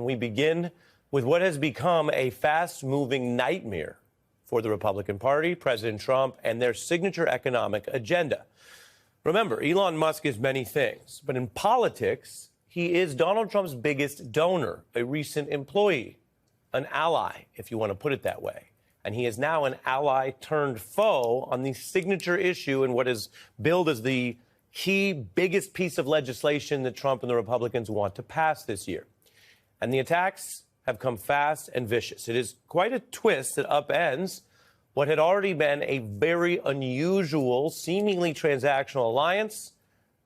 We begin with what has become a fast-moving nightmare for the Republican Party, President Trump, and their signature economic agenda. Remember, Elon Musk is many things, but in politics, he is Donald Trump's biggest donor, a recent employee, an ally, if you want to put it that way. And he is now an ally turned foe on the signature issue in what is billed as the key biggest piece of legislation that Trump and the Republicans want to pass this year. And the attacks have come fast and vicious. It is quite a twist that upends what had already been a very unusual, seemingly transactional alliance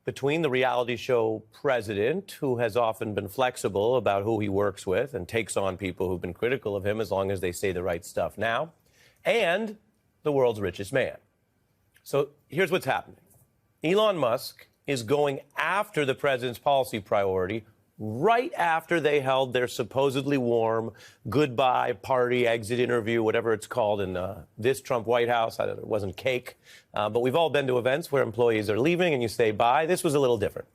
between the reality show president, who has often been flexible about who he works with and takes on people who've been critical of him as long as they say the right stuff now, and the world's richest man. So here's what's happening. Elon Musk is going after the president's policy priority right after they held their supposedly warm goodbye party, exit interview, whatever it's called in this Trump White House. It wasn't cake, but we've all been to events where employees are leaving and you say bye. This was a little different.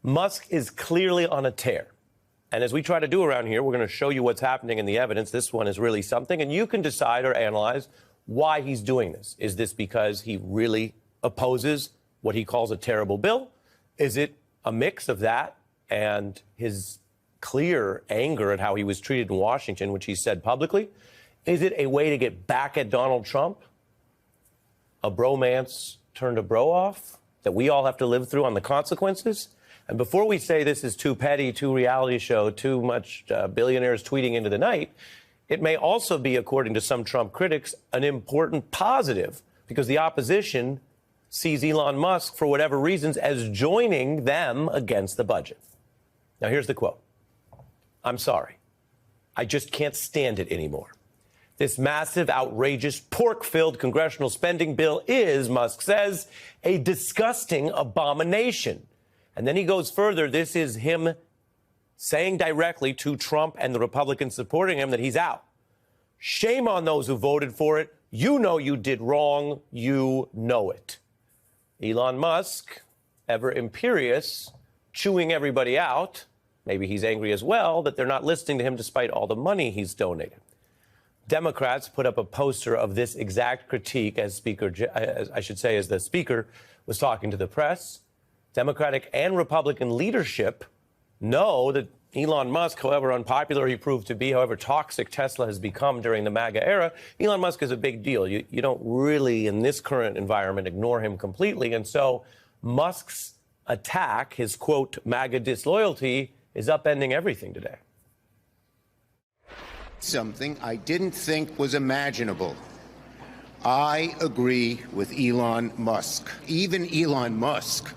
Musk is clearly on a tear. And as we try to do around here, we're going to show you what's happening in the evidence. This one is really something, and you can decide or analyze why he's doing this. Is this because he really opposes what he calls a terrible bill? Is it a mix of that and his clear anger at how he was treated in Washington, which he said publicly? Is it a way to get back at Donald Trump? A bromance turned a bro-off that we all have to live through on the consequences? And before we say this is too petty, too reality show, too much billionaires tweeting into the night, it may also be, according to some Trump critics, an important positive, because the opposition sees Elon Musk, for whatever reasons, as joining them against the budget. Now, here's the quote. "I'm sorry. I just can't stand it anymore. This massive, outrageous, pork-filled congressional spending bill is," Musk says, "a disgusting abomination." And then he goes further. This is him saying directly to Trump and the Republicans supporting him that he's out. "Shame on those who voted for it. You know you did wrong. You know it." Elon Musk, ever imperious, chewing everybody out. Maybe he's angry as well that they're not listening to him despite all the money he's donated. Democrats put up a poster of this exact critique as the speaker was talking to the press. Democratic and Republican leadership know that Elon Musk, however unpopular he proved to be, however toxic Tesla has become during the MAGA era, Elon Musk is a big deal. You don't really, in this current environment, ignore him completely. And so Musk's attack, his, quote, MAGA disloyalty, is upending everything today. Something I didn't think was imaginable. I agree with Elon Musk. Even Elon Musk,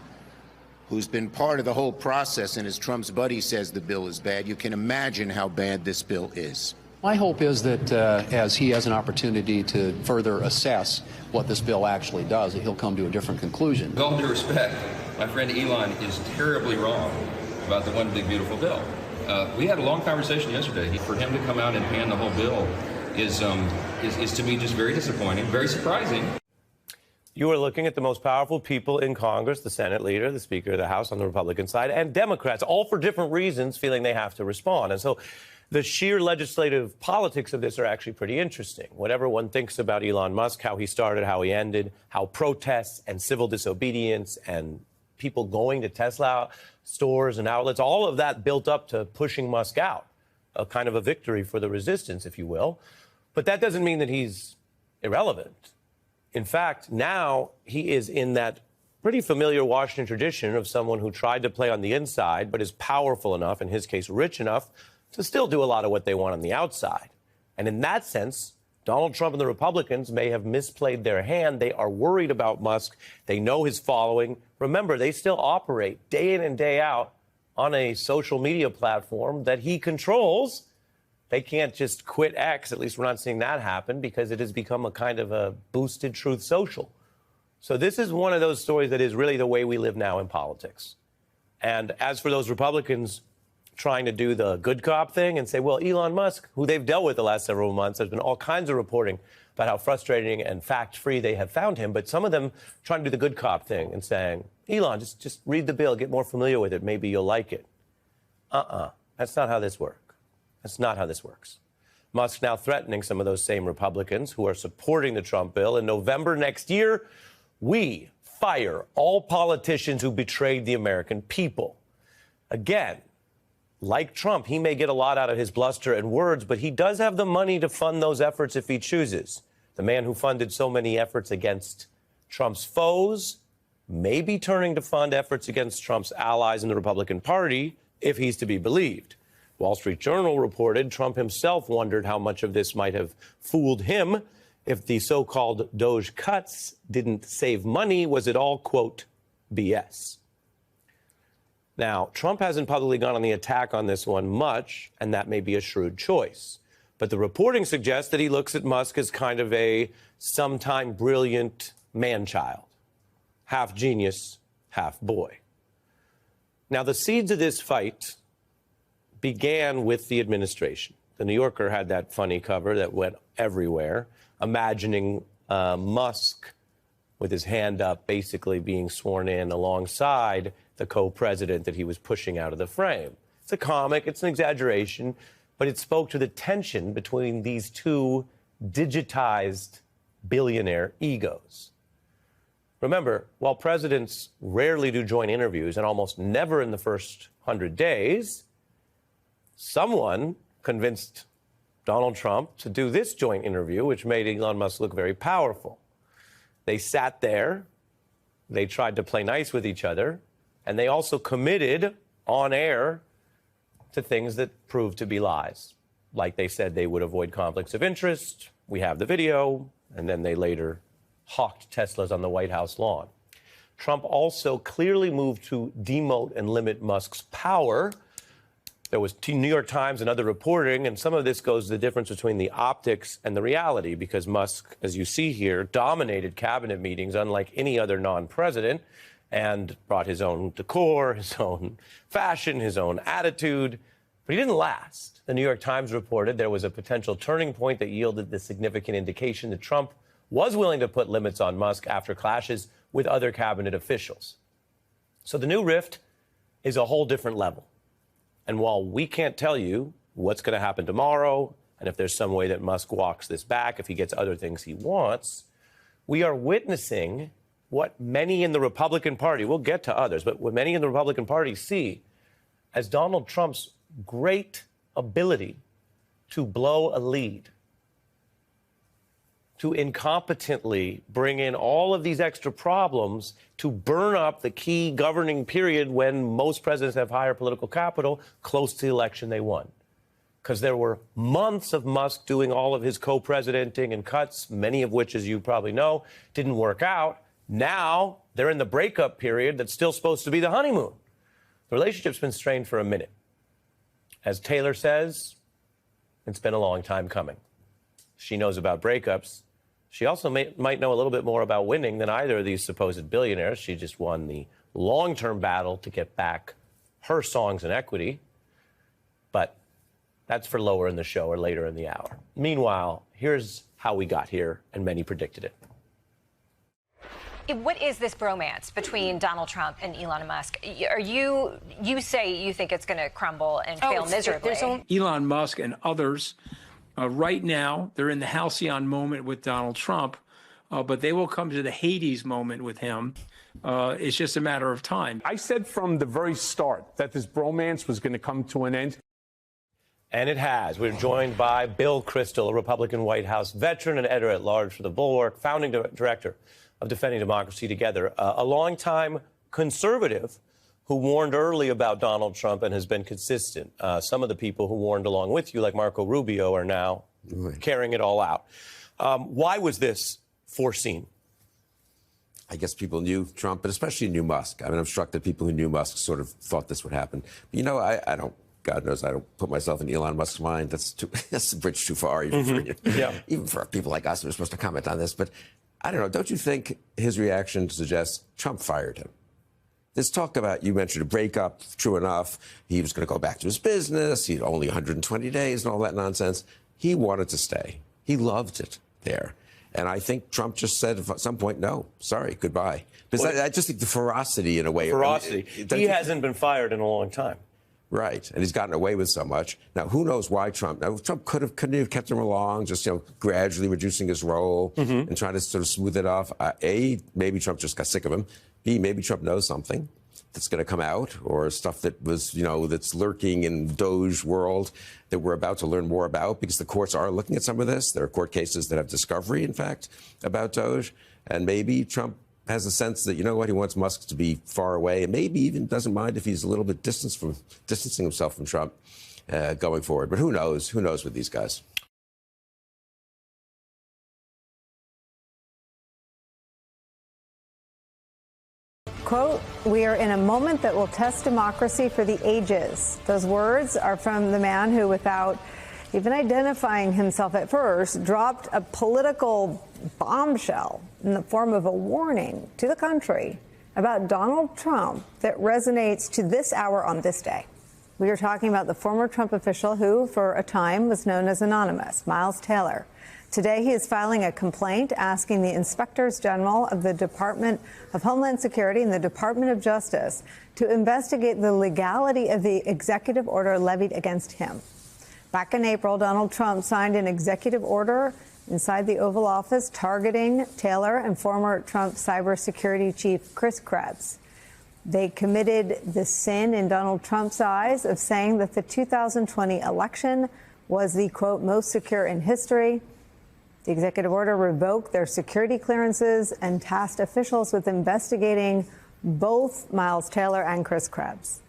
who's been part of the whole process and as Trump's buddy says the bill is bad, you can imagine how bad this bill is. My hope is that as he has an opportunity to further assess what this bill actually does, that he'll come to a different conclusion. With all due respect, my friend Elon is terribly wrong about the one big beautiful bill. We had a long conversation yesterday. For him to come out and ban the whole bill is to me just very disappointing, very surprising. You are looking at the most powerful people in Congress, the Senate leader, the Speaker of the House on the Republican side, and Democrats, all for different reasons, feeling they have to respond. And so the sheer legislative politics of this are actually pretty interesting. Whatever one thinks about Elon Musk, how he started, how he ended, how protests and civil disobedience and people going to Tesla stores and outlets, all of that built up to pushing Musk out, a kind of a victory for the resistance, if you will. But that doesn't mean that he's irrelevant. In fact, now he is in that pretty familiar Washington tradition of someone who tried to play on the inside, but is powerful enough, in his case, rich enough, to still do a lot of what they want on the outside. And in that sense, Donald Trump and the Republicans may have misplayed their hand. They are worried about Musk. They know his following. Remember, they still operate day in and day out on a social media platform that he controls. They can't just quit X, at least we're not seeing that happen, because it has become a kind of a boosted Truth Social. So this is one of those stories that is really the way we live now in politics. And as for those Republicans trying to do the good cop thing and say, well, Elon Musk, who they've dealt with the last several months, there's been all kinds of reporting about how frustrating and fact-free they have found him. But some of them trying to do the good cop thing and saying, Elon, just read the bill, get more familiar with it. Maybe you'll like it. That's not how this works. That's not how this works. Musk now threatening some of those same Republicans who are supporting the Trump bill. In November next year, we fire all politicians who betrayed the American people. Again, like Trump, he may get a lot out of his bluster and words, but he does have the money to fund those efforts if he chooses. The man who funded so many efforts against Trump's foes may be turning to fund efforts against Trump's allies in the Republican Party, if he's to be believed. Wall Street Journal reported Trump himself wondered how much of this might have fooled him. If the so-called DOJ cuts didn't save money, was it all, quote, BS? Now, Trump hasn't publicly gone on the attack on this one much, and that may be a shrewd choice. But the reporting suggests that he looks at Musk as kind of a sometime brilliant man-child, half genius, half boy. Now, the seeds of this fight began with the administration. The New Yorker had that funny cover that went everywhere, imagining Musk with his hand up, basically being sworn in alongside the co-president that he was pushing out of the frame. It's a comic, it's an exaggeration, but it spoke to the tension between these two digitized billionaire egos. Remember, while presidents rarely do joint interviews and almost never in the first 100 days, someone convinced Donald Trump to do this joint interview, which made Elon Musk look very powerful. They sat there, they tried to play nice with each other, and they also committed on air to things that proved to be lies. Like they said they would avoid conflicts of interest. We have the video, and then they later hawked Teslas on the White House lawn. Trump also clearly moved to demote and limit Musk's power. There was New York Times and other reporting, and some of this goes to the difference between the optics and the reality, because Musk, as you see here, dominated cabinet meetings unlike any other non-president and brought his own decor, his own fashion, his own attitude. But he didn't last. The New York Times reported there was a potential turning point that yielded the significant indication that Trump was willing to put limits on Musk after clashes with other cabinet officials. So the new rift is a whole different level. And while we can't tell you what's going to happen tomorrow, and if there's some way that Musk walks this back, if he gets other things he wants, we are witnessing what many in the Republican Party, we'll get to others, but what many in the Republican Party see as Donald Trump's great ability to blow a lead, to incompetently bring in all of these extra problems to burn up the key governing period when most presidents have higher political capital close to the election they won. Because there were months of Musk doing all of his co-presidenting and cuts, many of which, as you probably know, didn't work out. Now they're in the breakup period that's still supposed to be the honeymoon. The relationship's been strained for a minute. As Taylor says, it's been a long time coming. She knows about breakups. She also might know a little bit more about winning than either of these supposed billionaires. She just won the long-term battle to get back her songs and equity. But that's for lower in the show or later in the hour. Meanwhile, here's how we got here, and many predicted it. What is this bromance between Donald Trump and Elon Musk? You say you think it's going to crumble and fail miserably. Elon Musk and others, right now, they're in the halcyon moment with Donald Trump, but they will come to the Hades moment with him. It's just a matter of time. I said from the very start that this bromance was going to come to an end. And it has. We're joined by Bill Kristol, a Republican White House veteran and editor-at-large for The Bulwark, founding director of Defending Democracy Together, a longtime conservative who warned early about Donald Trump and has been consistent. Some of the people who warned along with you, like Marco Rubio, are now carrying it all out. Why was this foreseen? I guess people knew Trump, but especially knew Musk. I mean, I'm struck that people who knew Musk sort of thought this would happen. But, you know, I don't. God knows I don't put myself in Elon Musk's mind. That's a bridge too far, even for people like us who are supposed to comment on this. But I don't know. Don't you think his reaction suggests Trump fired him? This talk about, you mentioned a breakup, true enough. He was going to go back to his business. He'd only 120 days and all that nonsense. He wanted to stay. He loved it there. And I think Trump just said at some point, no, sorry, goodbye. Because I just think the ferocity in a way. Ferocity. He hasn't been fired in a long time. Right. And he's gotten away with so much. Now, who knows why Trump? Now, Trump couldn't have kept him along, just, gradually reducing his role and trying to sort of smooth it off. A, maybe Trump just got sick of him. B, maybe Trump knows something that's going to come out, or stuff that was, that's lurking in Doge world that we're about to learn more about, because the courts are looking at some of this. There are court cases that have discovery, in fact, about Doge. And maybe Trump has a sense that, he wants Musk to be far away, and maybe even doesn't mind if he's a little bit distancing himself from Trump going forward. But who knows? Who knows with these guys? Quote, "We are in a moment that will test democracy for the ages." Those words are from the man who, without even identifying himself at first, dropped a political bombshell in the form of a warning to the country about Donald Trump that resonates to this hour on this day. We are talking about the former Trump official who, for a time, was known as Anonymous, Miles Taylor. Today, he is filing a complaint asking the Inspectors General of the Department of Homeland Security and the Department of Justice to investigate the legality of the executive order levied against him. Back in April, Donald Trump signed an executive order inside the Oval Office targeting Taylor and former Trump cybersecurity chief Chris Krebs. They committed the sin in Donald Trump's eyes of saying that the 2020 election was the, quote, most secure in history. The executive order revoked their security clearances and tasked officials with investigating both Miles Taylor and Chris Krebs.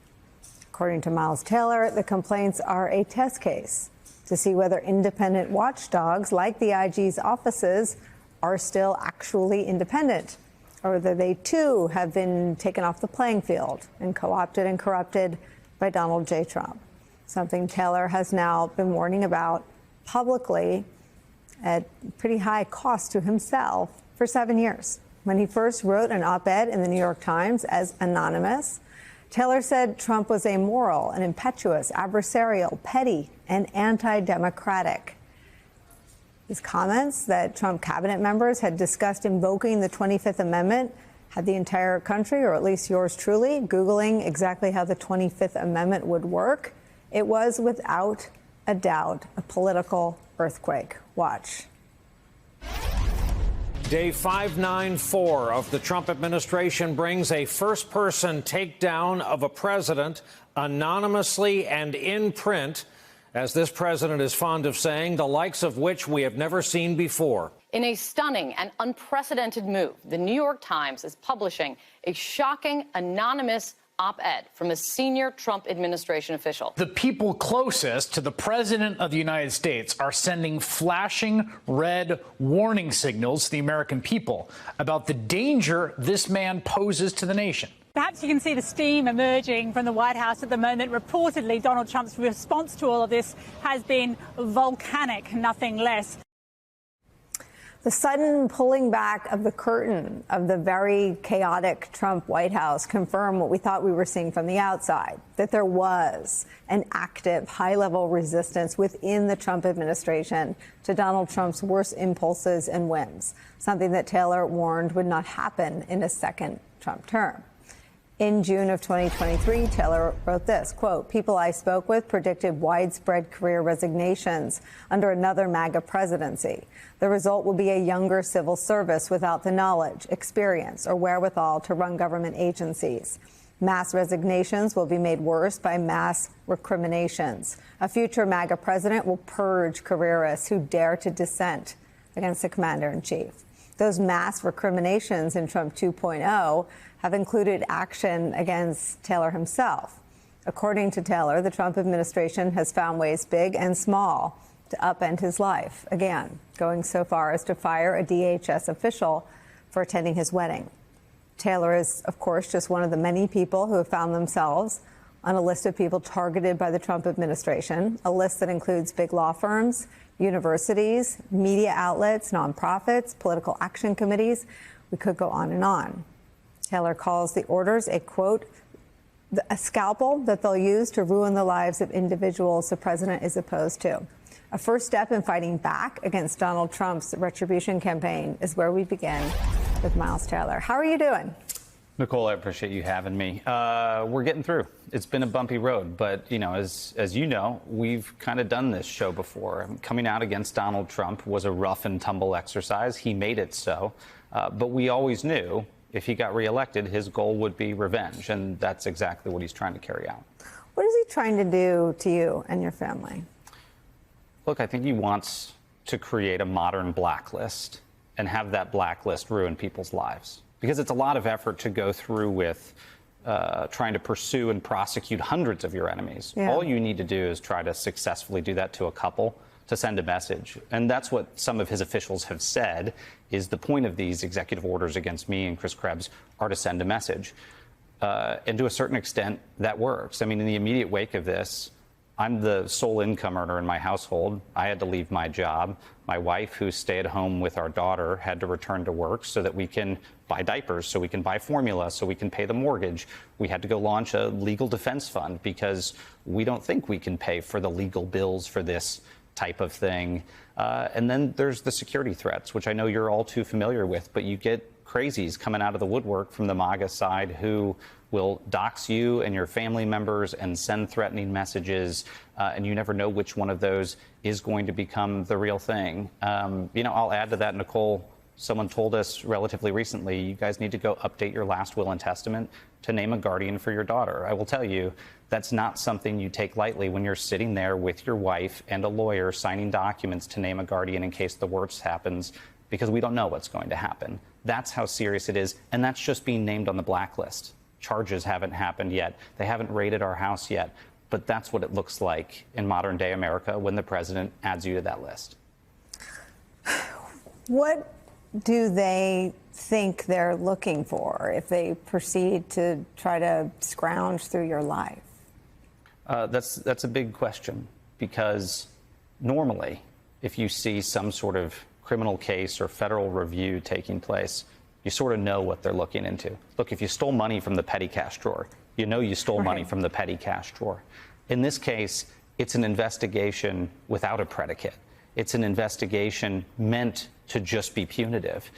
According to Miles Taylor, the complaints are a test case to see whether independent watchdogs like the IG's offices are still actually independent, or whether they too have been taken off the playing field and co-opted and corrupted by Donald J. Trump, something Taylor has now been warning about publicly at pretty high cost to himself for 7 years. When he first wrote an op-ed in the New York Times as Anonymous, Taylor said Trump was amoral and impetuous, adversarial, petty, and anti-democratic. His comments that Trump cabinet members had discussed invoking the 25th Amendment had the entire country, or at least yours truly, Googling exactly how the 25th Amendment would work. It was, without a doubt, a political earthquake. Watch. Day 594 of the Trump administration brings a first-person takedown of a president anonymously and in print, as this president is fond of saying, the likes of which we have never seen before. In a stunning and unprecedented move, the New York Times is publishing a shocking anonymous op-ed from a senior Trump administration official. The people closest to the president of the United States are sending flashing red warning signals to the American people about the danger this man poses to the nation. Perhaps you can see the steam emerging from the White House at the moment. Reportedly, Donald Trump's response to all of this has been volcanic, nothing less. The sudden pulling back of the curtain of the very chaotic Trump White House confirmed what we thought we were seeing from the outside, that there was an active, high-level resistance within the Trump administration to Donald Trump's worst impulses and whims, something that Taylor warned would not happen in a second Trump term. In June of 2023, Taylor wrote this, quote, "People I spoke with predicted widespread career resignations under another MAGA presidency. The result will be a younger civil service without the knowledge, experience, or wherewithal to run government agencies. Mass resignations will be made worse by mass recriminations. A future MAGA president will purge careerists who dare to dissent against the commander-in-chief." Those mass recriminations in Trump 2.0 have included action against Taylor himself. According to Taylor, the Trump administration has found ways big and small to upend his life, again, going so far as to fire a DHS official for attending his wedding. Taylor is, of course, just one of the many people who have found themselves on a list of people targeted by the Trump administration, a list that includes big law firms, universities, media outlets, nonprofits, political action committees. We could go on and on. Taylor calls the orders a, quote, a scalpel that they'll use to ruin the lives of individuals the president is opposed to. A first step in fighting back against Donald Trump's retribution campaign is where we begin with Miles Taylor. How are you doing? Nicole, I appreciate you having me. We're getting through. It's been a bumpy road, but as you know, we've kind of done this show before. Coming out against Donald Trump was a rough and tumble exercise. He made it so, but we always knew if he got reelected, his goal would be revenge, and that's exactly what he's trying to carry out. What is he trying to do to you and your family? Look, I think he wants to create a modern blacklist and have that blacklist ruin people's lives. Because it's a lot of effort to go through with trying to pursue and prosecute hundreds of your enemies. Yeah. All you need to do is try to successfully do that to a couple to send a message. And that's what some of his officials have said is the point of these executive orders against me and Chris Krebs are to send a message. And to a certain extent, that works. I mean, in the immediate wake of this, I'm the sole income earner in my household. I had to leave my job. My wife, who stayed at home with our daughter, had to return to work so that we can buy diapers, so we can buy formula, so we can pay the mortgage. We had to go launch a legal defense fund because we don't think we can pay for the legal bills for this type of thing. And then there's the security threats, which I know you're all too familiar with, but you get crazies coming out of the woodwork from the MAGA side who will dox you and your family members and send threatening messages, and you never know which one of those is going to become the real thing. I'll add to that, Nicole. Someone told us relatively recently, you guys need to go update your last will and testament to name a guardian for your daughter. I will tell you, that's not something you take lightly when you're sitting there with your wife and a lawyer signing documents to name a guardian in case the worst happens, because we don't know what's going to happen. That's how serious it is, and that's just being named on the blacklist. Charges haven't happened yet. They haven't raided our house yet. But that's what it looks like in modern day America when the president adds you to that list. What do they think they're looking for if they proceed to try to scrounge through your life? That's a big question, because normally if you see some sort of criminal case or federal review taking place, you sort of know what they're looking into. Look, if you stole money from the petty cash drawer, you know you stole money from the petty cash drawer. In this case, it's an investigation without a predicate. It's an investigation meant to just be punitive.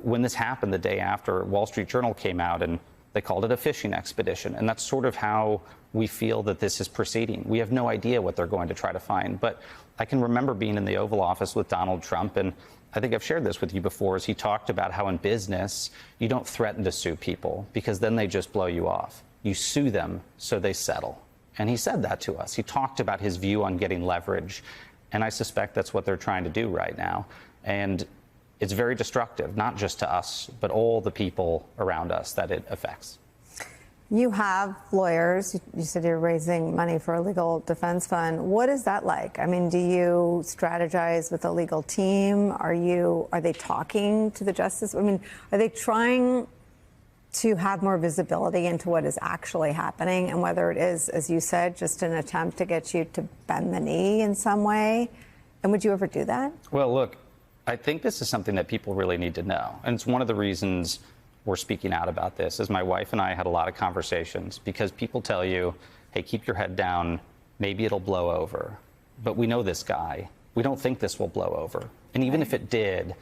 When this happened the day after, Wall Street Journal came out and they called it a fishing expedition. And that's sort of how we feel that this is proceeding. We have no idea what they're going to try to find. But I can remember being in the Oval Office with Donald Trump, and I think I've shared this with you before, as he talked about how in business, you don't threaten to sue people because then they just blow you off. You sue them so they settle. And he said that to us. He talked about his view on getting leverage. And I suspect that's what they're trying to do right now. And it's very destructive, not just to us, but all the people around us that it affects. You have lawyers. You said you're raising money for a legal defense fund. What is that like? I mean, do you strategize with a legal team? Are they talking to the justice? I mean, are they trying to have more visibility into what is actually happening and whether it is, as you said, just an attempt to get you to bend the knee in some way? And would you ever do that? Well, look, I think this is something that people really need to know. And it's one of the reasons we're speaking out about this, is my wife and I had a lot of conversations, because people tell you, hey, keep your head down, maybe it'll blow over. But we know this guy. We don't think this will blow over. And even if it did,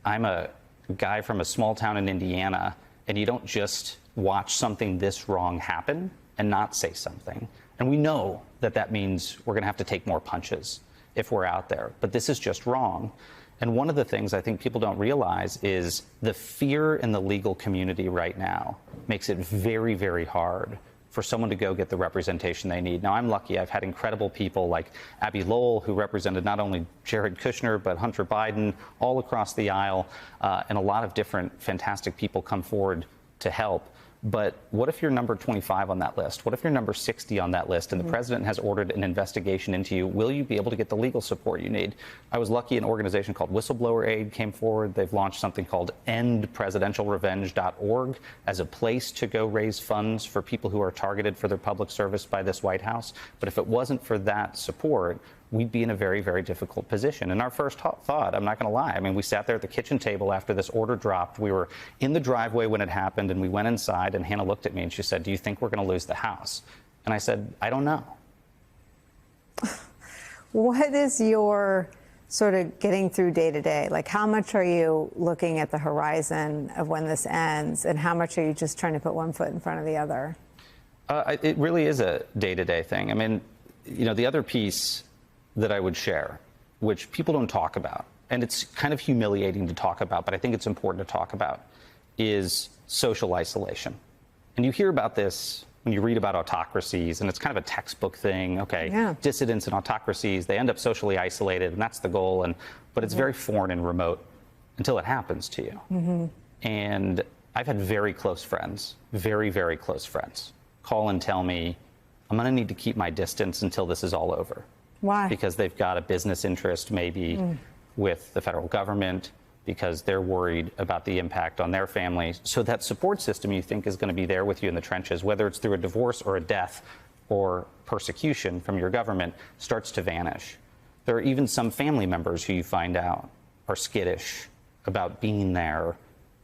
I'm a guy from a small town in Indiana, and you don't just watch something this wrong happen and not say something. And we know that that means we're going to have to take more punches if we're out there. But this is just wrong. And one of the things I think people don't realize is the fear in the legal community right now makes it very, very hard for someone to go get the representation they need. Now, I'm lucky. I've had incredible people like Abby Lowell, who represented not only Jared Kushner, but Hunter Biden all across the aisle, and a lot of different fantastic people come forward to help. But what if you're number 25 on that list? What if you're number 60 on that list and the president has ordered an investigation into you? Will you be able to get the legal support you need? I was lucky an organization called Whistleblower Aid came forward. They've launched something called endpresidentialrevenge.org as a place to go raise funds for people who are targeted for their public service by this White House. But if it wasn't for that support, we'd be in a very, very difficult position. And our first thought, I'm not going to lie, I mean, we sat there at the kitchen table after this order dropped. We were in the driveway when it happened, and we went inside, and Hannah looked at me and she said, do you think we're going to lose the House? And I said, I don't know. What is your sort of getting through day to day? Like, how much are you looking at the horizon of when this ends, and how much are you just trying to put one foot in front of the other? It really is a day-to-day thing. I mean, you know, the other piece that I would share, which people don't talk about, and it's kind of humiliating to talk about, but I think it's important to talk about, is social isolation. And you hear about this when you read about autocracies, and it's kind of a textbook thing. Okay, yeah. Dissidents and autocracies, they end up socially isolated, and that's the goal. But it's very foreign and remote until it happens to you. Mm-hmm. And I've had very close friends, very, very close friends, call and tell me, I'm going to need to keep my distance until this is all over. Why? Because they've got a business interest maybe with the federal government, because they're worried about the impact on their family. So that support system you think is going to be there with you in the trenches, whether it's through a divorce or a death or persecution from your government, starts to vanish. There are even some family members who you find out are skittish about being there,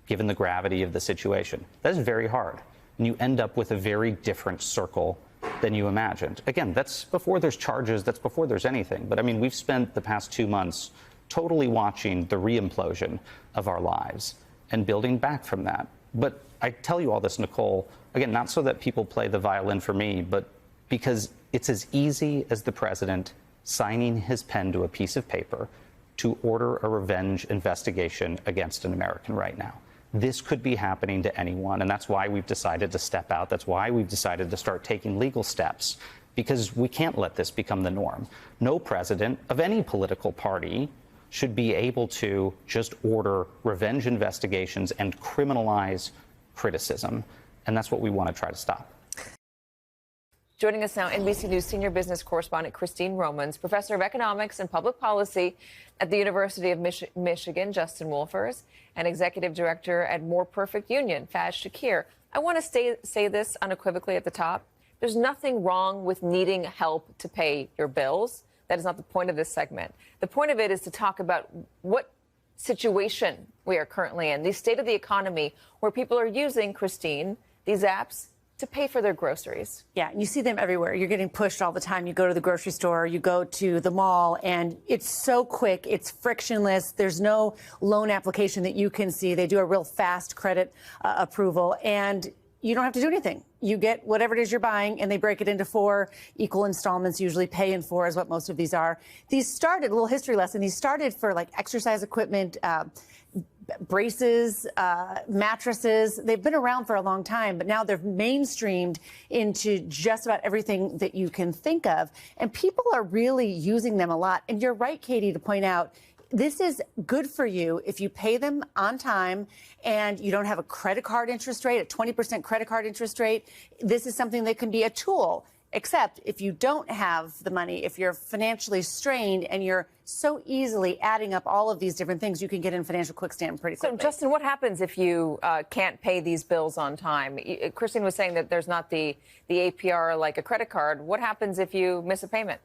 given the gravity of the situation. That is very hard. And you end up with a very different circle than you imagined. Again, that's before there's charges, that's before there's anything. But I mean, we've spent the past 2 months totally watching the re-implosion of our lives and building back from that. But I tell you all this, Nicole, again, not so that people play the violin for me, but because it's as easy as the president signing his pen to a piece of paper to order a revenge investigation against an American right now. This could be happening to anyone, and that's why we've decided to step out. That's why we've decided to start taking legal steps, because we can't let this become the norm. No president of any political party should be able to just order revenge investigations and criminalize criticism. And that's what we want to try to stop. Joining us now, NBC News senior business correspondent Christine Romans, professor of economics and public policy at the University of Michigan, Justin Wolfers, and executive director at More Perfect Union, Faz Shakir. I want to say this unequivocally at the top. There's nothing wrong with needing help to pay your bills. That is not the point of this segment. The point of it is to talk about what situation we are currently in, the state of the economy, where people are using, Christine, these apps to pay for their groceries. Yeah, you see them everywhere. You're getting pushed all the time. You go to the grocery store, you go to the mall, and it's so quick. It's frictionless. There's no loan application that you can see. They do a real fast credit approval, and you don't have to do anything. You get whatever it is you're buying, and they break it into 4 equal installments, usually pay in 4 is what most of these are. These started, a little history lesson, these started for like exercise equipment, braces, mattresses. They've been around for a long time, but now they're mainstreamed into just about everything that you can think of. And people are really using them a lot. And you're right, Katie, to point out, this is good for you if you pay them on time and you don't have a credit card interest rate, a 20% credit card interest rate. This is something that can be a tool, except if you don't have the money, if you're financially strained and you're so easily adding up all of these different things, you can get in financial quicksand pretty quickly. So, Justin, what happens if you can't pay these bills on time? Christine was saying that there's not the APR like a credit card. What happens if you miss a payment?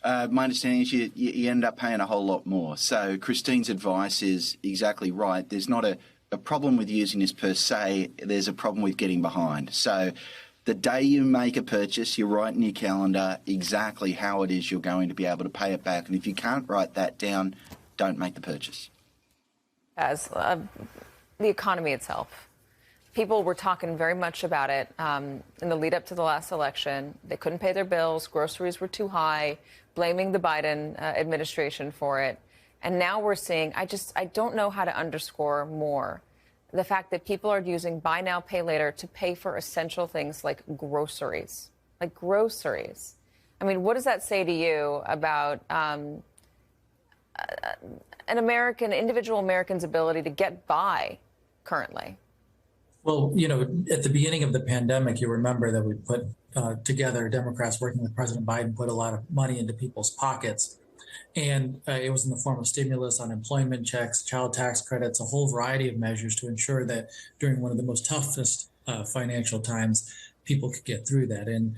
My understanding is you end up paying a whole lot more. So Christine's advice is exactly right. There's not a problem with using this per se. There's a problem with getting behind. So the day you make a purchase, you write in your calendar exactly how it is you're going to be able to pay it back. And if you can't write that down, don't make the purchase. As the economy itself, people were talking very much about it in the lead up to the last election. They couldn't pay their bills. Groceries were too high, blaming the Biden administration for it. And now we're seeing, I don't know how to underscore more the fact that people are using buy now, pay later to pay for essential things like groceries. Like groceries. I mean, what does that say to you about an individual American's ability to get by currently? Well, you know, at the beginning of the pandemic, you remember that we put together, Democrats working with President Biden, put a lot of money into people's pockets. And it was in the form of stimulus, unemployment checks, child tax credits, a whole variety of measures to ensure that during one of the most toughest financial times, people could get through that. And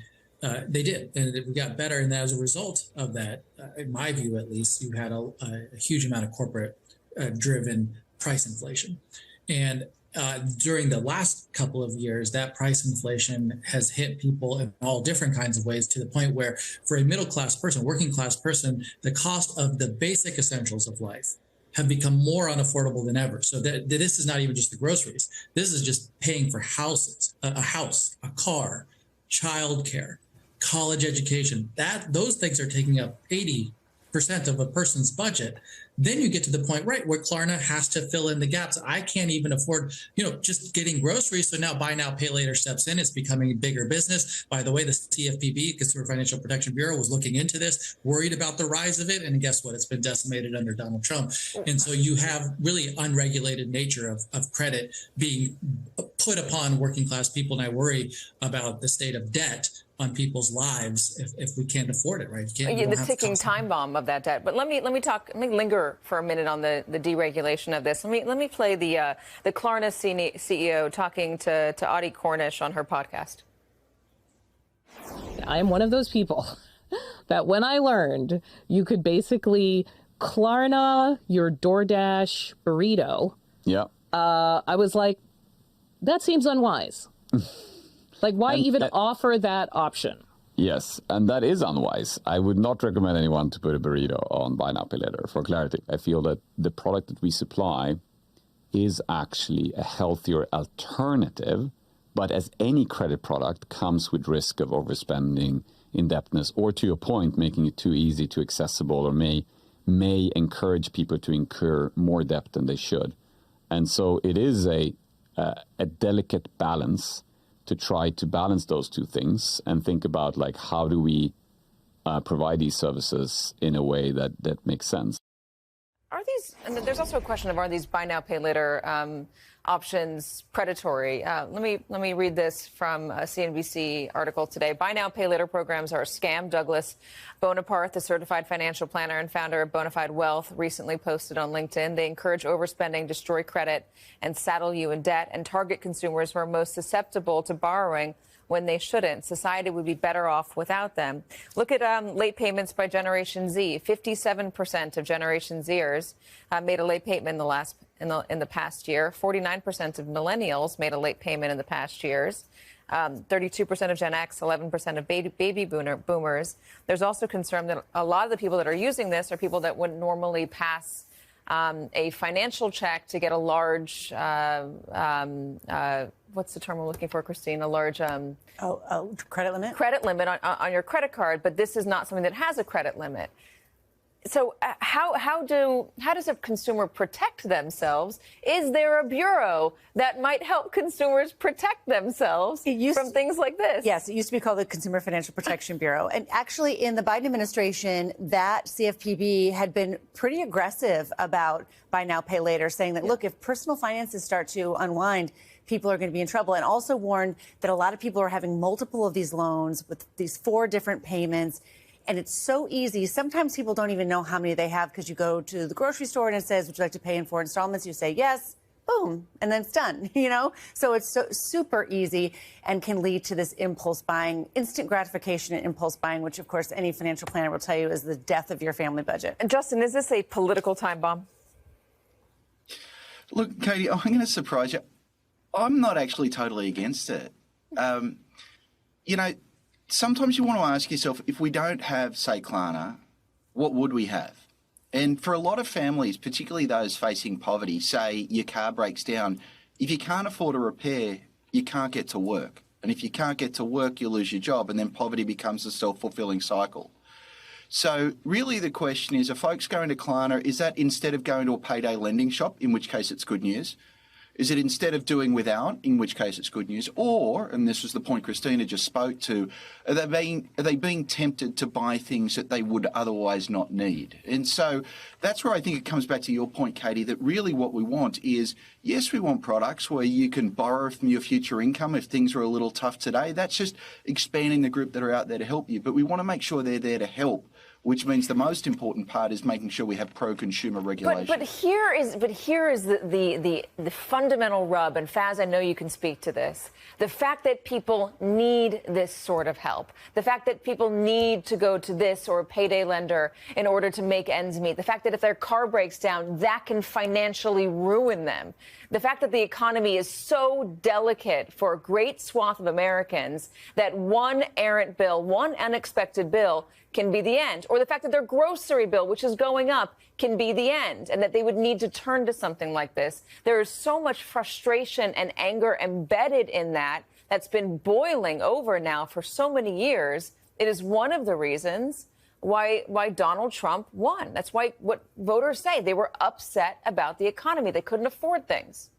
they did. And we got better. And as a result of that, in my view, at least, you had a huge amount of corporate driven price inflation. And during the last couple of years, that price inflation has hit people in all different kinds of ways, to the point where for a middle class person, working class person, the cost of the basic essentials of life have become more unaffordable than ever. So this is not even just the groceries. This is just paying for houses, a house, a car, childcare, college education. Those things are taking up 80% of a person's budget. Then you get to the point, right, where Klarna has to fill in the gaps. I can't even afford, just getting groceries. So now buy now, pay later steps in. It's becoming a bigger business. By the way, the CFPB, Consumer Financial Protection Bureau, was looking into this, worried about the rise of it. And guess what? It's been decimated under Donald Trump. And so you have really unregulated nature of credit being put upon working class people. And I worry about the state of debt on people's lives if we can't afford it, right? The ticking time bomb of that debt. But let me linger for a minute on the deregulation of this. Let me play the Klarna CEO talking to Audie Cornish on her podcast. I am one of those people that when I learned you could basically Klarna your DoorDash burrito, I was like, that seems unwise. Like, why even offer that option? Yes, and that is unwise. I would not recommend anyone to put a burrito on Buy Now Pay Later. For clarity, I feel that the product that we supply is actually a healthier alternative, but as any credit product comes with risk of overspending, indebtedness, or to your point, making it too easy, too accessible, or may encourage people to incur more debt than they should. And so it is a delicate balance to try to balance those two things and think about, like, how do we provide these services in a way that makes sense. Are these, and there's also a question of, are these buy now, pay later options predatory? Let me read this from a CNBC article today. Buy now, pay later programs are a scam. Douglas Bonaparte, the certified financial planner and founder of Bonafide Wealth, recently posted on LinkedIn. They encourage overspending, destroy credit, and saddle you in debt, and target consumers who are most susceptible to borrowing when they shouldn't. Society would be better off without them. Look at late payments by Generation Z. 57% of Generation Zers made a late payment in the past year. 49% of millennials made a late payment in the past years. 32% of Gen X, 11% of baby boomers. There's also concern that a lot of the people that are using this are people that wouldn't normally pass a financial check to get a large, what's the term I'm looking for, Christine? A large credit limit? Credit limit on your credit card, but this is not something that has a credit limit. So how does a consumer protect themselves? Is there a bureau that might help consumers protect themselves from things like this? Yes, it used to be called the Consumer Financial Protection Bureau. And actually, in the Biden administration, that CFPB had been pretty aggressive about buy now, pay later, saying that, look, if personal finances start to unwind, people are going to be in trouble, and also warned that a lot of people are having multiple of these loans with these 4 different payments. And it's so easy. Sometimes people don't even know how many they have, because you go to the grocery store and it says, would you like to pay in 4 installments? You say yes, boom, and then it's done, So it's super easy and can lead to this impulse buying, instant gratification and impulse buying, which, of course, any financial planner will tell you is the death of your family budget. And Justin, is this a political time bomb? Look, Katie, I'm going to surprise you. I'm not actually totally against it. Sometimes you want to ask yourself, if we don't have, say, Klarna, what would we have? And for a lot of families, particularly those facing poverty, say your car breaks down, if you can't afford a repair, you can't get to work. And if you can't get to work, you lose your job, and then poverty becomes a self-fulfilling cycle. So really the question is, are folks going to Klarna, is that instead of going to a payday lending shop, in which case it's good news? Is it instead of doing without, in which case it's good news? Or, and this was the point Christina just spoke to, are they being tempted to buy things that they would otherwise not need? And so that's where I think it comes back to your point, Katie, that really what we want is, yes, we want products where you can borrow from your future income if things are a little tough today. That's just expanding the group that are out there to help you. But we want to make sure they're there to help which means the most important part is making sure we have pro-consumer regulation. But here is the fundamental rub, and Faz, I know you can speak to this. The fact that people need this sort of help, the fact that people need to go to this or a payday lender in order to make ends meet, the fact that if their car breaks down, that can financially ruin them. The fact that the economy is so delicate for a great swath of Americans that one errant bill, one unexpected bill can be the end, or the fact that their grocery bill, which is going up, can be the end, and that they would need to turn to something like this. There is so much frustration and anger embedded in that that's been boiling over now for so many years. It is one of the reasons why Donald Trump won. That's why what voters say, they were upset about the economy. They couldn't afford things.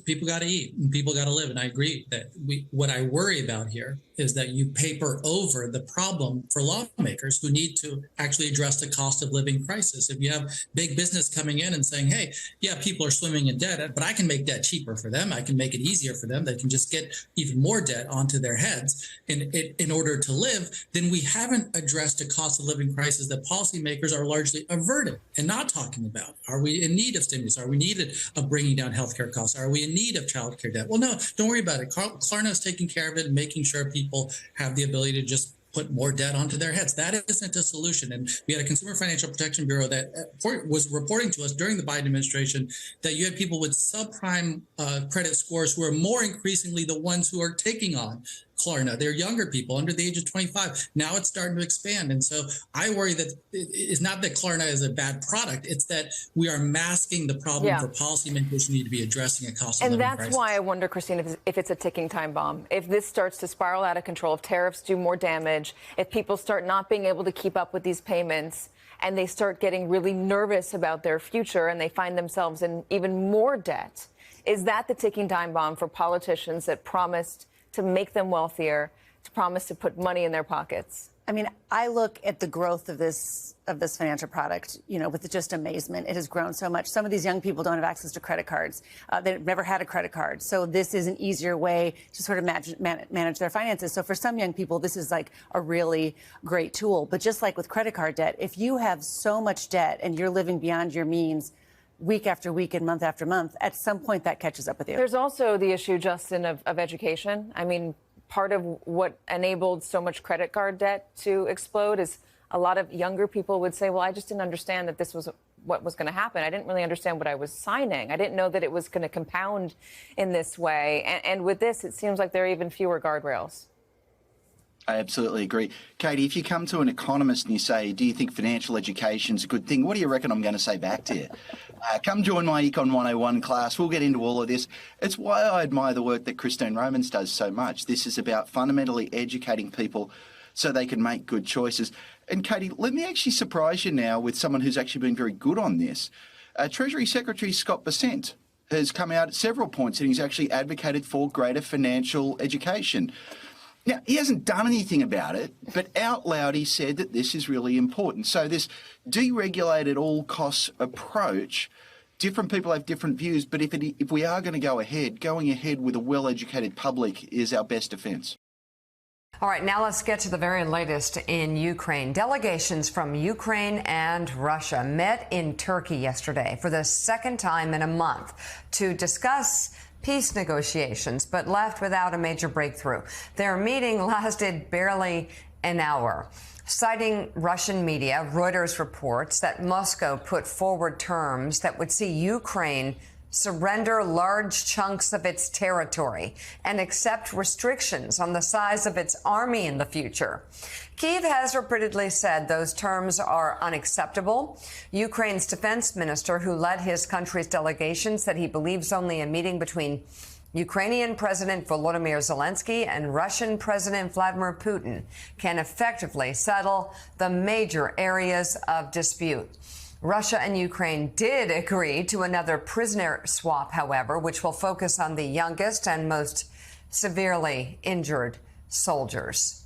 People got to eat and people got to live. And I agree that what I worry about here is that you paper over the problem for lawmakers who need to actually address the cost of living crisis. If you have big business coming in and saying, hey, yeah, people are swimming in debt, but I can make debt cheaper for them. I can make it easier for them. They can just get even more debt onto their heads in order to live. Then we haven't addressed a cost of living crisis that policymakers are largely averted and not talking about. Are we in need of stimulus? Are we needed of bringing down healthcare costs? Are we in need of child care debt? Well, no, don't worry about it. Klarna's taking care of it and making sure people have the ability to just put more debt onto their heads. That isn't a solution. And we had a Consumer Financial Protection Bureau that was reporting to us during the Biden administration that you had people with subprime credit scores who are more increasingly the ones who are taking on Klarna. They're younger people under the age of 25. Now it's starting to expand. And so I worry that it's not that Klarna is a bad product. It's that we are masking the problem for policymakers who need to be addressing a cost of living crisis. And that's why I wonder, Christine, if it's a ticking time bomb. If this starts to spiral out of control, if tariffs do more damage, if people start not being able to keep up with these payments, and they start getting really nervous about their future and they find themselves in even more debt, is that the ticking time bomb for politicians that promised to make them wealthier, to promise to put money in their pockets? I mean, I look at the growth of this financial product, with just amazement. It has grown so much. Some of these young people don't have access to credit cards. They've never had a credit card. So this is an easier way to sort of manage their finances. So for some young people, this is like a really great tool. But just like with credit card debt, if you have so much debt and you're living beyond your means week after week and month after month, at some point that catches up with you. There's also the issue, Justin, of education. I mean, part of what enabled so much credit card debt to explode is a lot of younger people would say, well, I just didn't understand that this was what was going to happen. I didn't really understand what I was signing. I didn't know that it was going to compound in this way. And with this, it seems like there are even fewer guardrails. I absolutely agree. Katie, if you come to an economist and you say, do you think financial education is a good thing? What do you reckon I'm going to say back to you? Come join my Econ 101 class. We'll get into all of this. It's why I admire the work that Christine Romans does so much. This is about fundamentally educating people so they can make good choices. And Katie, let me actually surprise you now with someone who's actually been very good on this. Treasury Secretary Scott Bessent has come out at several points and he's actually advocated for greater financial education. Now, he hasn't done anything about it, but out loud he said that this is really important. So this deregulated all costs approach, different people have different views, but if we are going to go ahead, going ahead with a well-educated public is our best defence. All right, now let's get to the very latest in Ukraine. Delegations from Ukraine and Russia met in Turkey yesterday for the second time in a month to discuss peace negotiations, but left without a major breakthrough. Their meeting lasted barely an hour. Citing Russian media, Reuters reports that Moscow put forward terms that would see Ukraine surrender large chunks of its territory and accept restrictions on the size of its army in the future. Kyiv has repeatedly said those terms are unacceptable. Ukraine's defense minister, who led his country's delegation, said he believes only a meeting between Ukrainian President Volodymyr Zelensky and Russian President Vladimir Putin can effectively settle the major areas of dispute. Russia and Ukraine did agree to another prisoner swap, however, which will focus on the youngest and most severely injured soldiers.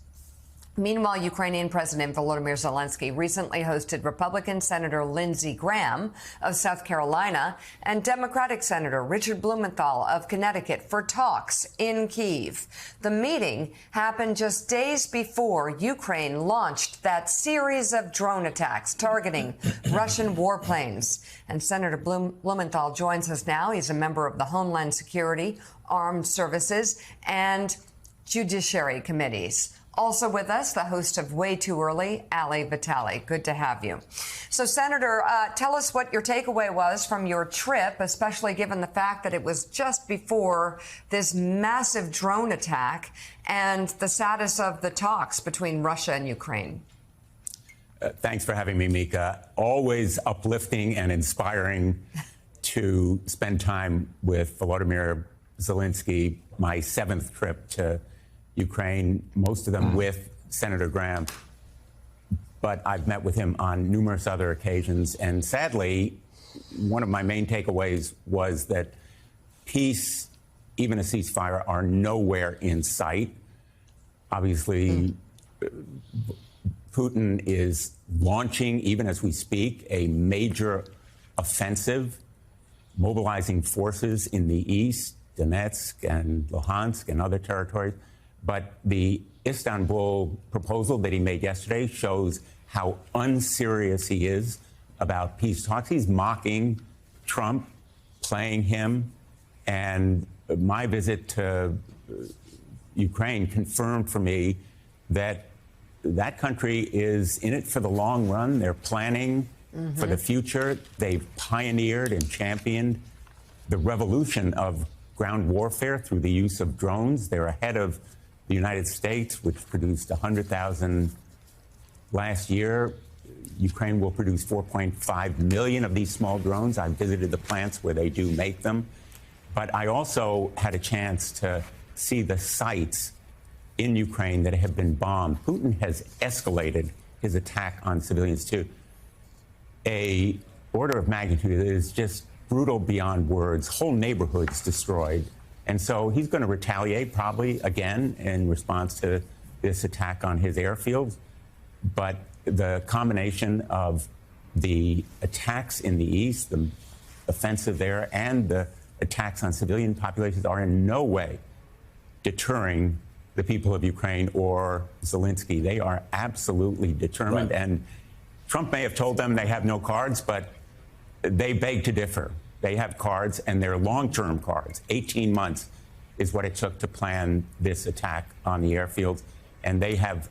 Meanwhile, Ukrainian President Volodymyr Zelensky recently hosted Republican Senator Lindsey Graham of South Carolina and Democratic Senator Richard Blumenthal of Connecticut for talks in Kyiv. The meeting happened just days before Ukraine launched that series of drone attacks targeting Russian warplanes. And Senator Blumenthal joins us now. He's a member of the Homeland Security, Armed Services, and Judiciary Committees. Also with us, the host of Way Too Early, Ali Vitale. Good to have you. So, Senator, tell us what your takeaway was from your trip, especially given the fact that it was just before this massive drone attack, and the status of the talks between Russia and Ukraine. Thanks for having me, Mika. Always uplifting and inspiring to spend time with Volodymyr Zelensky, my 7th trip to Ukraine, most of them with Senator Graham. But I've met with him on numerous other occasions. And sadly, one of my main takeaways was that peace, even a ceasefire, are nowhere in sight. Obviously, Putin is launching, even as we speak, a major offensive, mobilizing forces in the east, Donetsk and Luhansk and other territories. But the Istanbul proposal that he made yesterday shows how unserious he is about peace talks. He's mocking Trump, playing him. And my visit to Ukraine confirmed for me that that country is in it for the long run. They're planning for the future. They've pioneered and championed the revolution of ground warfare through the use of drones. They're ahead of the United States, which produced 100,000 last year. Ukraine will produce 4.5 million of these small drones. I visited the plants where they do make them. But I also had a chance to see the sites in Ukraine that have been bombed. Putin has escalated his attack on civilians to a order of magnitude that is just brutal beyond words. Whole neighborhoods destroyed. And so he's going to retaliate probably again in response to this attack on his airfields. But the combination of the attacks in the east, the offensive there, and the attacks on civilian populations are in no way deterring the people of Ukraine or Zelensky. They are absolutely determined. Right. And Trump may have told them they have no cards, but they beg to differ. They have cards, and they're long-term cards. 18 months is what it took to plan this attack on the airfields, and they have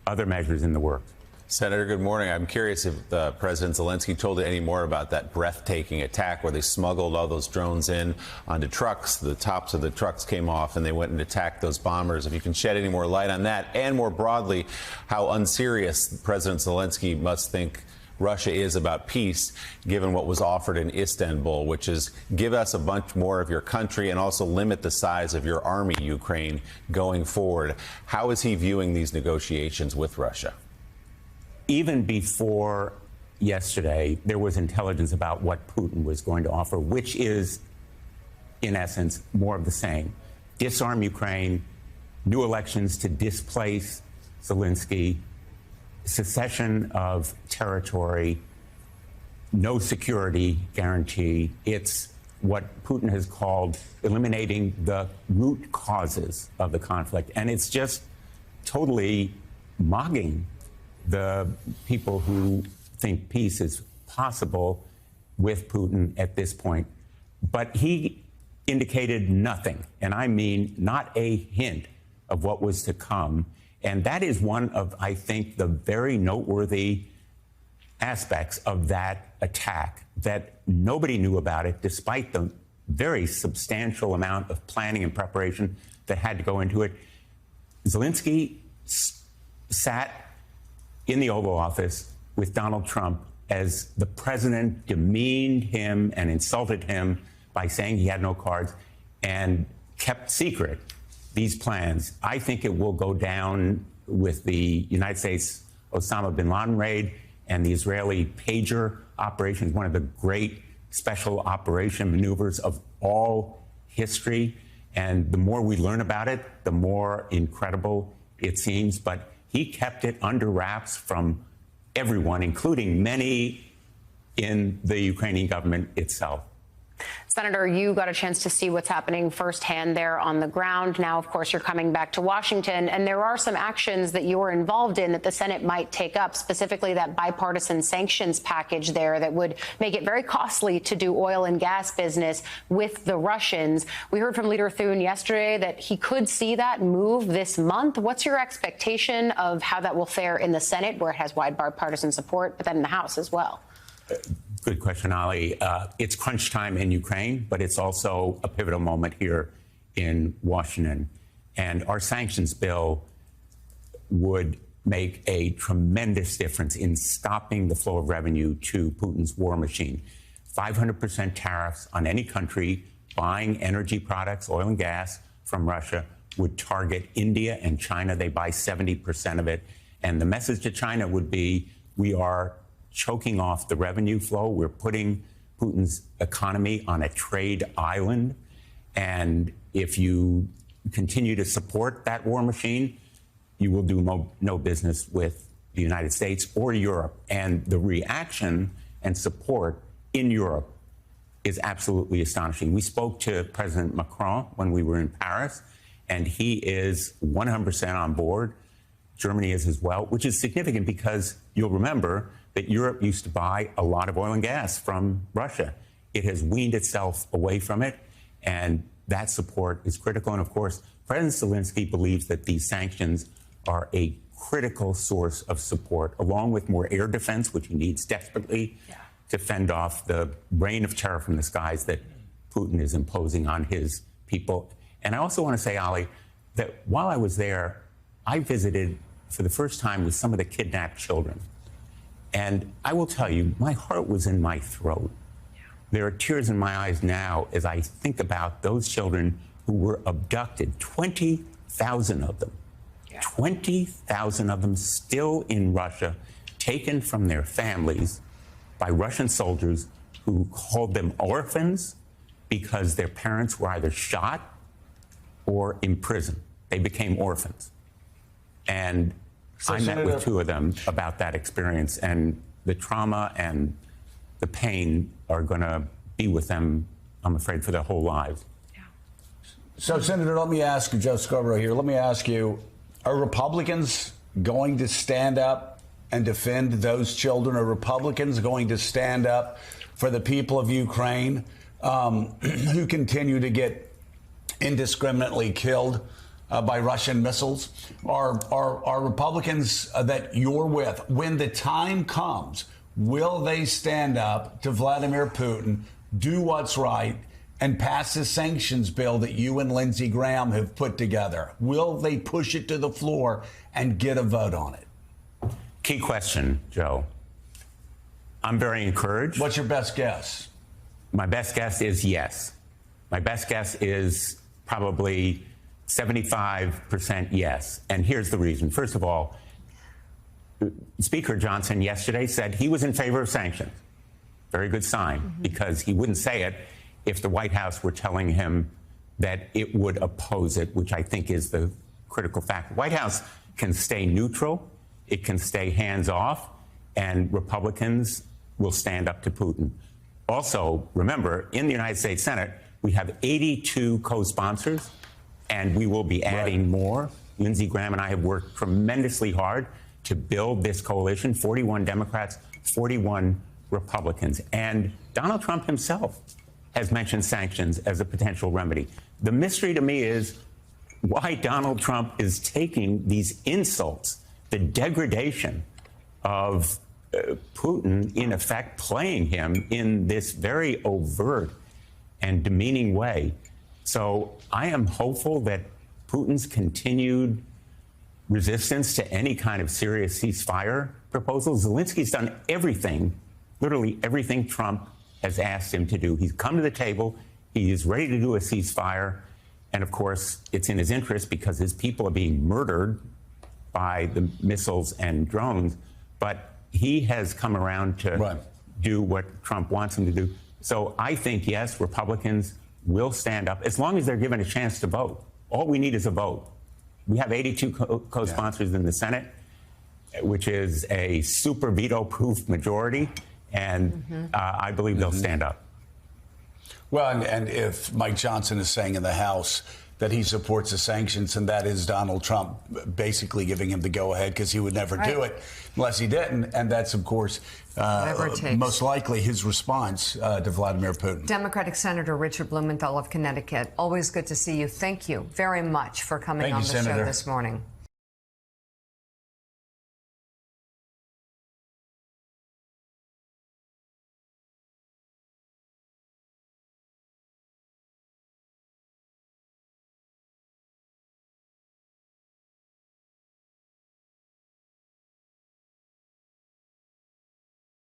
other measures in the works. Senator, good morning. I'm curious if President Zelensky told you any more about that breathtaking attack where they smuggled all those drones in onto trucks. The tops of the trucks came off, and they went and attacked those bombers. If you can shed any more light on that, and more broadly, how unserious President Zelensky must think Russia is about peace, given what was offered in Istanbul, which is give us a bunch more of your country and also limit the size of your army, Ukraine, going forward. How is he viewing these negotiations with Russia? Even before yesterday, there was intelligence about what Putin was going to offer, which is, in essence, more of the same. Disarm Ukraine, new elections to displace Zelensky, secession of territory, no security guarantee. It's what Putin has called eliminating the root causes of the conflict. And it's just totally mocking the people who think peace is possible with Putin at this point. But he indicated nothing, and I mean not a hint of what was to come. And that is one of, I think, the very noteworthy aspects of that attack, that nobody knew about it, despite the very substantial amount of planning and preparation that had to go into it. Zelensky sat in the Oval Office with Donald Trump as the president demeaned him and insulted him by saying he had no cards and kept secret these plans. I think it will go down with the United States Osama bin Laden raid and the Israeli pager operation, one of the great special operation maneuvers of all history. And the more we learn about it, the more incredible it seems. But He kept it under wraps from everyone, including many in the Ukrainian government itself. Senator, you got a chance to see what's happening firsthand there on the ground. Now, of course, you're coming back to Washington, and there are some actions that you're involved in that the Senate might take up, specifically that bipartisan sanctions package there that would make it very costly to do oil and gas business with the Russians. We heard from Leader Thune yesterday that he could see that move this month. What's your expectation of how that will fare in the Senate, where it has wide bipartisan support, but then in the House as well? Good question, Ali. It's crunch time in Ukraine, but it's also a pivotal moment here in Washington. And our sanctions bill would make a tremendous difference in stopping the flow of revenue to Putin's war machine. 500% tariffs on any country buying energy products, oil and gas from Russia would target India and China. They buy 70% of it. And the message to China would be, we are choking off the revenue flow. We're putting Putin's economy on a trade island. And if you continue to support that war machine, you will do no business with the United States or Europe. And the reaction and support in Europe is absolutely astonishing. We spoke to President Macron when we were in Paris, and he is 100% on board. Germany is as well, which is significant because you'll remember that Europe used to buy a lot of oil and gas from Russia. It has weaned itself away from it, and that support is critical. And of course, President Zelensky believes that these sanctions are a critical source of support, along with more air defense, which he needs desperately to fend off the rain of terror from the skies that Putin is imposing on his people. And I also want to say, Ali, that while I was there, I visited for the first time with some of the kidnapped children. And I will tell you, my heart was in my throat. There are tears in my eyes now as I think about those children who were abducted, 20,000 of them. 20,000 of them still in Russia, taken from their families by Russian soldiers who called them orphans because their parents were either shot or imprisoned. They became orphans. And I met with two of them about that experience, and the trauma and the pain are going to be with them, I'm afraid, for their whole lives. So, Senator, let me ask you, Joe Scarborough here, let me ask you, are Republicans going to stand up and defend those children? Are Republicans going to stand up for the people of Ukraine who continue to get indiscriminately killed by Russian missiles? Are Republicans that you're with, when the time comes, will they stand up to Vladimir Putin, do what's right, and pass the sanctions bill that you and Lindsey Graham have put together? Will they push it to the floor and get a vote on it? Key question, Joe. I'm very encouraged. What's your best guess? My best guess is yes. My best guess is probably 75% yes. And here's the reason. First of all, Speaker Johnson yesterday said he was in favor of sanctions. Very good sign, because he wouldn't say it if the White House were telling him that it would oppose it, which I think is the critical fact. The White House can stay neutral, it can stay hands off, and Republicans will stand up to Putin. Also, remember, in the United States Senate, we have 82 co-sponsors, and we will be adding more. Lindsey Graham and I have worked tremendously hard to build this coalition, 41 Democrats, 41 Republicans. And Donald Trump himself has mentioned sanctions as a potential remedy. The mystery to me is why Donald Trump is taking these insults, the degradation of Putin, in effect, playing him in this very overt and demeaning way. So I am hopeful that Putin's continued resistance to any kind of serious ceasefire proposal. Zelensky's done everything, literally everything Trump has asked him to do. He's come to the table. He is ready to do a ceasefire. And of course, it's in his interest because his people are being murdered by the missiles and drones. But he has come around to do what Trump wants him to do. So I think, yes, Republicans will stand up as long as they're given a chance to vote. All we need is a vote. We have 82 co-sponsors in the Senate, which is a super veto-proof majority, and I believe they'll stand up. Well, and if Mike Johnson is saying in the House that he supports the sanctions, and that is Donald Trump basically giving him the go-ahead because he would never do it unless he didn't. And that's, of course, most likely his response to Vladimir Putin. Democratic Senator Richard Blumenthal of Connecticut, always good to see you. Thank you very much for coming on the show this morning.